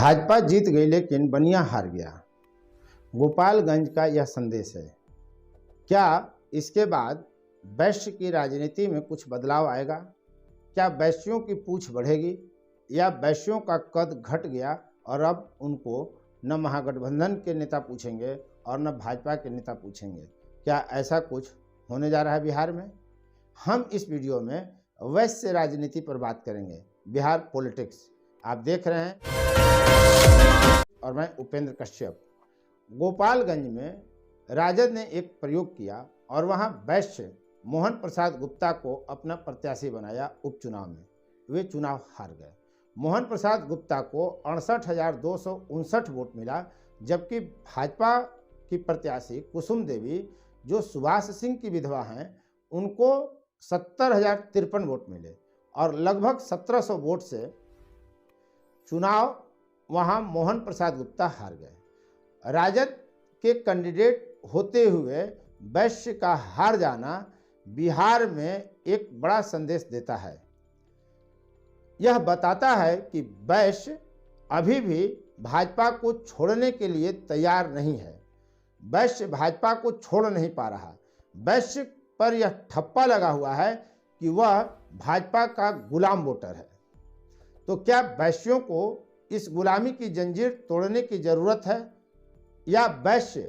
भाजपा जीत गई लेकिन बनिया हार गया। गोपालगंज का यह संदेश है। क्या इसके बाद वैश्य की राजनीति में कुछ बदलाव आएगा? क्या वैश्यों की पूछ बढ़ेगी या वैश्यों का कद घट गया और अब उनको न महागठबंधन के नेता पूछेंगे और न भाजपा के नेता पूछेंगे? क्या ऐसा कुछ होने जा रहा है बिहार में? हम इस वीडियो में वैश्य राजनीति पर बात करेंगे, बिहार पॉलिटिक्स। आप देख रहे हैं और मैं उपेंद्र कश्यप। गोपालगंज में राजद ने एक प्रयोग किया और वहां वैश्य मोहन प्रसाद गुप्ता को अपना प्रत्याशी बनाया उपचुनाव में। वे चुनाव हार गए। मोहन प्रसाद गुप्ता को 68,259 वोट मिला, जबकि भाजपा की प्रत्याशी कुसुम देवी, जो सुभाष सिंह की विधवा हैं, उनको 70,053 वोट मिले और लगभग 1700 वोट से चुनाव वहां मोहन प्रसाद गुप्ता हार गए। राजद के कैंडिडेट होते हुए वैश्य का हार जाना बिहार में एक बड़ा संदेश देता है। यह बताता है कि वैश्य अभी भी भाजपा को छोड़ने के लिए तैयार नहीं है। वैश्य भाजपा को छोड़ नहीं पा रहा। वैश्य पर यह ठप्पा लगा हुआ है कि वह भाजपा का गुलाम वोटर है। तो क्या वैश्यों को इस गुलामी की जंजीर तोड़ने की जरूरत है या वैश्य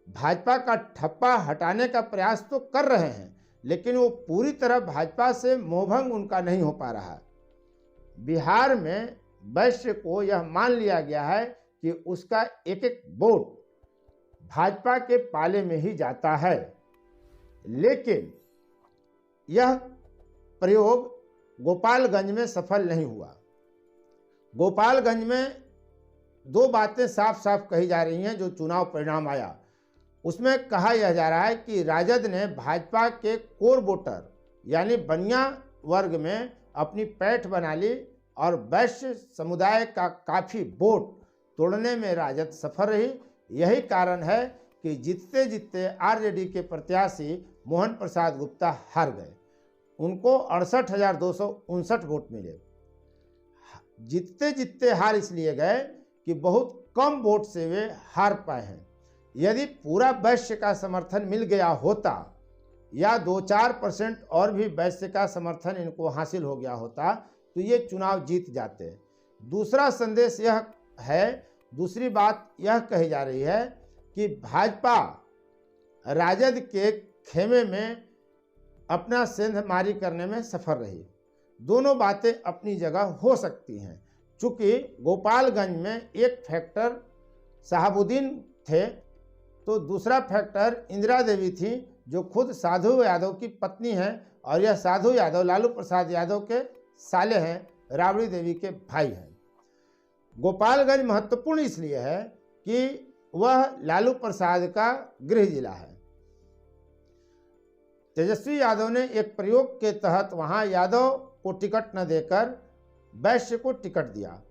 भाजपा का ठप्पा हटाने का प्रयास तो कर रहे हैं, लेकिन वो पूरी तरह भाजपा से मोहभंग उनका नहीं हो पा रहा? बिहार में वैश्य को यह मान लिया गया है कि उसका एक एक वोट भाजपा के पाले में ही जाता है। लेकिन यह प्रयोग गोपालगंज में सफल नहीं हुआ। गोपालगंज में दो बातें साफ साफ कही जा रही हैं। जो चुनाव परिणाम आया उसमें कहा यह जा रहा है कि राजद ने भाजपा के कोर वोटर यानी बनिया वर्ग में अपनी पैठ बना ली और वैश्य समुदाय का काफ़ी वोट तोड़ने में राजद सफल रही। यही कारण है कि जीतते जीतते आरजेडी के प्रत्याशी मोहन प्रसाद गुप्ता हार गए। उनको 68,259 वोट मिले। जीतते जीतते हार इसलिए गए कि बहुत कम वोट से वे हार पाए हैं। यदि पूरा वैश्य का समर्थन मिल गया होता या 2-4% और भी वैश्य का समर्थन इनको हासिल हो गया होता तो ये चुनाव जीत जाते। दूसरा संदेश यह है, दूसरी बात यह कही जा रही है कि भाजपा राजद के खेमे में अपना सेंधमारी करने में सफल रही। दोनों बातें अपनी जगह हो सकती हैं। चूंकि गोपालगंज में एक फैक्टर साहबुद्दीन थे तो दूसरा फैक्टर इंदिरा देवी थी, जो खुद साधु यादव की पत्नी हैं और यह साधु यादव लालू प्रसाद यादव के साले हैं, राबड़ी देवी के भाई हैं। गोपालगंज महत्वपूर्ण इसलिए है कि वह लालू प्रसाद का गृह जिला है। तेजस्वी यादव ने एक प्रयोग के तहत वहां यादव को टिकट न देकर वैश्य को टिकट दिया।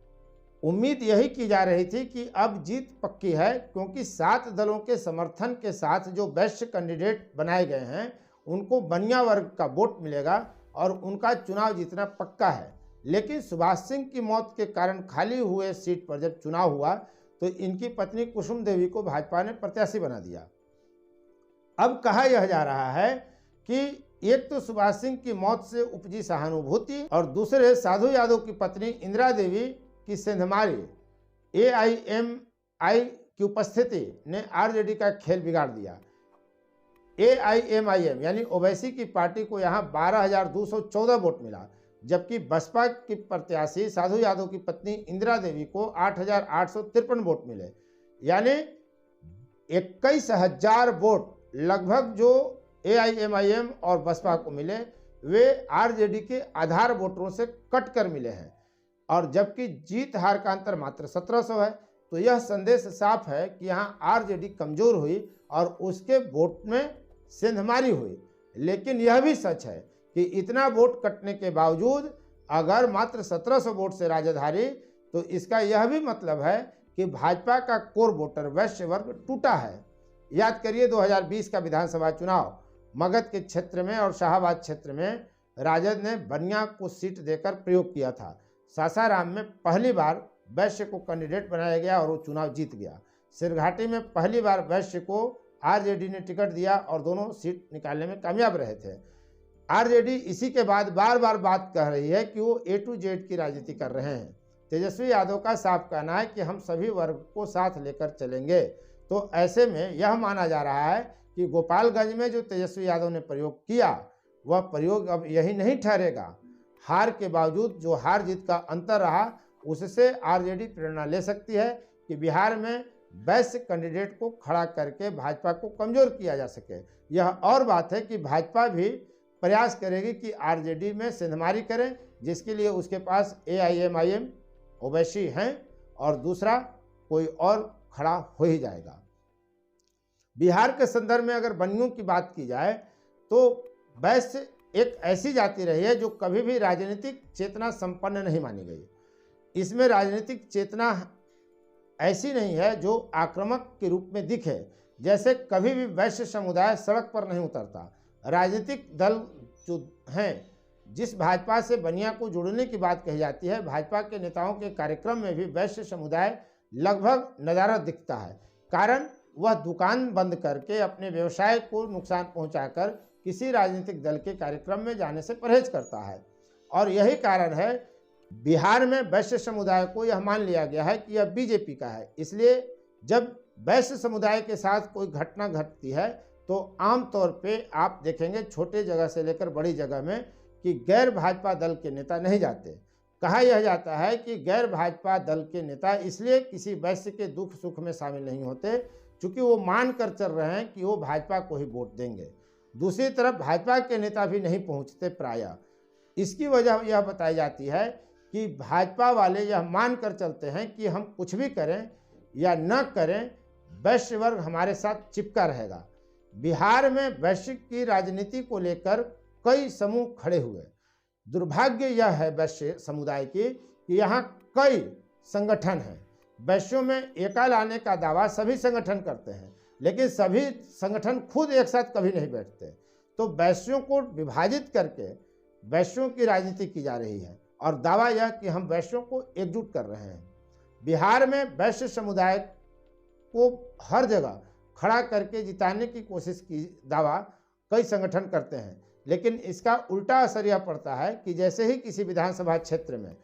उम्मीद यही की जा रही थी कि अब जीत पक्की है, क्योंकि 7 दलों के समर्थन के साथ जो वैश्य कैंडिडेट बनाए गए हैं उनको बनिया वर्ग का वोट मिलेगा और उनका चुनाव जीतना पक्का है। लेकिन सुभाष सिंह की मौत के कारण खाली हुए सीट पर जब चुनाव हुआ तो इनकी पत्नी कुसुम देवी को भाजपा ने प्रत्याशी बना दिया। अब कहा यह जा रहा है कि एक तो सुभाष सिंह की मौत से उपजी सहानुभूति और दूसरे साधु यादव की पत्नी इंदिरा देवी की सेंधमारी एआईएमआई की उपस्थिति ने आरजेडी का खेल बिगाड़ दिया। एआईएमआईएम यानी ओवैसी की पार्टी को यहां 12,214 वोट मिला, जबकि बसपा की प्रत्याशी साधु यादव की पत्नी इंदिरा देवी को 8,853 वोट मिले। यानी 21,000 वोट लगभग जो एआईएमआईएम और बसपा को मिले वे आरजेडी के आधार वोटरों से कट कर मिले हैं, और जबकि जीत हार का अंतर मात्र 1700 है। तो यह संदेश साफ है कि यहाँ आरजेडी कमजोर हुई और उसके वोट में सेंधमारी हुई। लेकिन यह भी सच है कि इतना वोट कटने के बावजूद अगर मात्र 1700 वोट से राजद हारी तो इसका यह भी मतलब है कि भाजपा का कोर वोटर वैश्य वर्ग टूटा है। याद करिए 2020 का विधानसभा चुनाव मगध के क्षेत्र में और शाहाबाद क्षेत्र में राजद ने बनिया को सीट देकर प्रयोग किया था। सासाराम में पहली बार वैश्य को कैंडिडेट बनाया गया और वो चुनाव जीत गया। सिरघाटी में पहली बार वैश्य को आरजेडी ने टिकट दिया और दोनों सीट निकालने में कामयाब रहे थे। आरजेडी इसी के बाद बार बार बात कह रही है कि वो ए टू जेड की राजनीति कर रहे हैं। तेजस्वी यादव का साफ कहना है कि हम सभी वर्ग को साथ लेकर चलेंगे। तो ऐसे में यह माना जा रहा है कि गोपालगंज में जो तेजस्वी यादव ने प्रयोग किया वह प्रयोग अब यही नहीं ठहरेगा। हार के बावजूद जो हार जीत का अंतर रहा उससे आरजेडी प्रेरणा ले सकती है कि बिहार में वैश्य कैंडिडेट को खड़ा करके भाजपा को कमजोर किया जा सके। यह और बात है कि भाजपा भी प्रयास करेगी कि आरजेडी में सेंधमारी करें, जिसके लिए उसके पास एआईएमआईएम ओवैसी हैं और दूसरा कोई और खड़ा हो ही जाएगा। बिहार के संदर्भ में अगर बनियों की बात की जाए तो वैश्य एक ऐसी जाति रही है जो कभी भी राजनीतिक चेतना संपन्न नहीं मानी गई। इसमें राजनीतिक चेतना ऐसी नहीं है जो आक्रामक के रूप में दिखे। जैसे कभी भी वैश्य समुदाय सड़क पर नहीं उतरता। राजनीतिक दल जो हैं, जिस भाजपा से बनिया को जोड़ने की बात कही जाती है, भाजपा के नेताओं के कार्यक्रम में भी वैश्य समुदाय लगभग नदारद दिखता है। कारण वह दुकान बंद करके अपने व्यवसाय को नुकसान पहुंचाकर किसी राजनीतिक दल के कार्यक्रम में जाने से परहेज करता है। और यही कारण है बिहार में वैश्य समुदाय को यह मान लिया गया है कि यह बीजेपी का है। इसलिए जब वैश्य समुदाय के साथ कोई घटना घटती है तो आमतौर पे आप देखेंगे छोटे जगह से लेकर बड़ी जगह में कि गैर भाजपा दल के नेता नहीं जाते। कहा यह जाता है कि गैर भाजपा दल के नेता इसलिए किसी वैश्य के दुख सुख में शामिल नहीं होते क्योंकि वो मान कर चल रहे हैं कि वो भाजपा को ही वोट देंगे। दूसरी तरफ भाजपा के नेता भी नहीं पहुंचते प्रायः। इसकी वजह यह बताई जाती है कि भाजपा वाले यह मान कर चलते हैं कि हम कुछ भी करें या न करें, वैश्य वर्ग हमारे साथ चिपका रहेगा। बिहार में वैश्य की राजनीति को लेकर कई समूह खड़े हुए। दुर्भाग्य यह है वैश्य समुदाय की कि यहाँ कई संगठन हैं। वैश्यों में एका लाने का दावा सभी संगठन करते हैं, लेकिन सभी संगठन खुद एक साथ कभी नहीं बैठते। तो वैश्यों को विभाजित करके वैश्यों की राजनीति की जा रही है और दावा यह कि हम वैश्यों को एकजुट कर रहे हैं। बिहार में वैश्य समुदाय को हर जगह खड़ा करके जिताने की कोशिश की दावा कई संगठन करते हैं, लेकिन इसका उल्टा असर यह पड़ता है कि जैसे ही किसी विधानसभा क्षेत्र में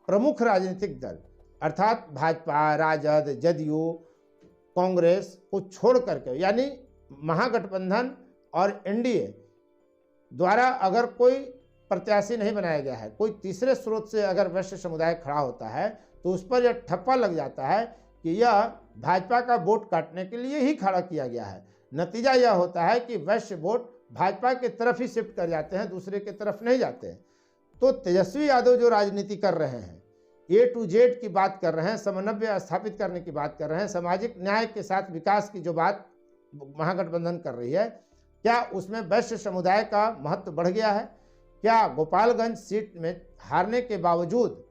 प्रमुख राजनीतिक दल अर्थात भाजपा, राजद, जदयू, कांग्रेस को छोड़ करके यानी महागठबंधन और एनडीए द्वारा अगर कोई प्रत्याशी नहीं बनाया गया है, कोई तीसरे स्रोत से अगर वैश्य समुदाय खड़ा होता है तो उस पर यह ठप्पा लग जाता है कि यह भाजपा का वोट काटने के लिए ही खड़ा किया गया है। नतीजा यह होता है कि वैश्य वोट भाजपा की तरफ ही शिफ्ट कर जाते हैं, दूसरे की तरफ नहीं जाते। तो तेजस्वी यादव जो राजनीति कर रहे हैं, ए टू जेड की बात कर रहे हैं, समन्वय स्थापित करने की बात कर रहे हैं, सामाजिक न्याय के साथ विकास की जो बात महागठबंधन कर रही है, क्या उसमें वैश्य समुदाय का महत्व बढ़ गया है? क्या गोपालगंज सीट में हारने के बावजूद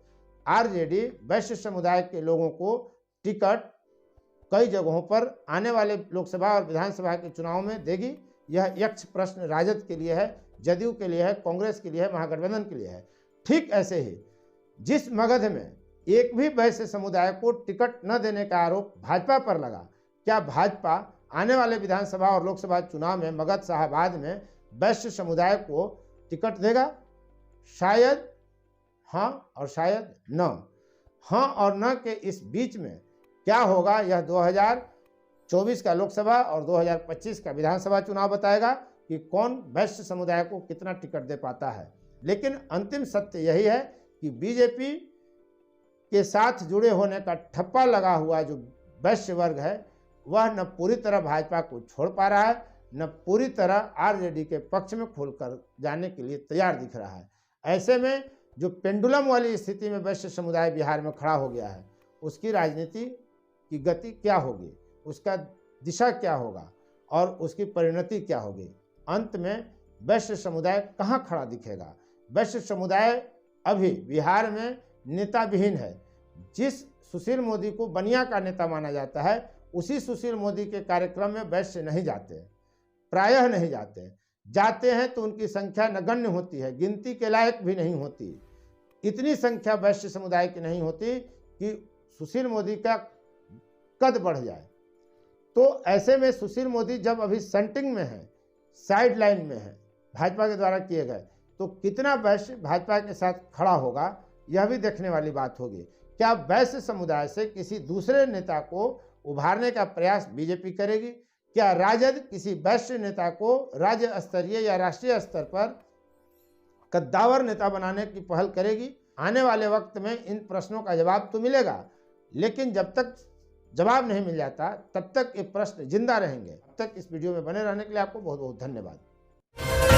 आरजेडी वैश्य समुदाय के लोगों को टिकट कई जगहों पर आने वाले लोकसभा और विधानसभा के चुनाव में देगी? यह यक्ष प्रश्न राजद के लिए है, जदयू के लिए है, कांग्रेस के लिए है, महागठबंधन के लिए है। ठीक ऐसे ही जिस मगध में एक भी वैश्य समुदाय को टिकट न देने का आरोप भाजपा पर लगा, क्या भाजपा आने वाले विधानसभा और लोकसभा चुनाव में मगध शाहाबाद में वैश्य समुदाय को टिकट देगा? शायद हाँ और शायद न। हाँ और न के इस बीच में क्या होगा यह 2024 का लोकसभा और 2025 का विधानसभा चुनाव बताएगा कि कौन वैश्य समुदाय को कितना टिकट दे पाता है। लेकिन अंतिम सत्य यही है कि बीजेपी के साथ जुड़े होने का ठप्पा लगा हुआ जो वैश्य वर्ग है वह न पूरी तरह भाजपा को छोड़ पा रहा है, न पूरी तरह आरजेडी के पक्ष में खुलकर जाने के लिए तैयार दिख रहा है। ऐसे में जो पेंडुलम वाली स्थिति में वैश्य समुदाय बिहार में खड़ा हो गया है, उसकी राजनीति की गति क्या होगी, उसका दिशा क्या होगा और उसकी परिणति क्या होगी? अंत में वैश्य समुदाय कहाँ खड़ा दिखेगा? वैश्य समुदाय अभी बिहार में नेता विहीन है। जिस सुशील मोदी को बनिया का नेता माना जाता है, उसी सुशील मोदी के कार्यक्रम में वैश्य नहीं जाते, प्रायः नहीं जाते। जाते हैं तो उनकी संख्या नगण्य होती है, गिनती के लायक भी नहीं होती। इतनी संख्या वैश्य समुदाय की नहीं होती कि सुशील मोदी का कद बढ़ जाए। तो ऐसे में सुशील मोदी जब अभी सेंटिंग में है, साइड लाइन में है, भाजपा के द्वारा किए गए, तो कितना वैश्य भाजपा के साथ खड़ा होगा, यह भी देखने वाली बात होगी। क्या वैश्य समुदाय से किसी दूसरे नेता को उभारने का प्रयास बीजेपी करेगी? क्या राजद किसी वैश्य नेता को राज्य स्तरीय या राष्ट्रीय स्तर पर कद्दावर नेता बनाने की पहल करेगी? आने वाले वक्त में इन प्रश्नों का जवाब तो मिलेगा, लेकिन जब तक जवाब नहीं मिल जाता तब तक ये प्रश्न जिंदा रहेंगे। अब तक इस वीडियो में बने रहने के लिए आपको बहुत बहुत धन्यवाद।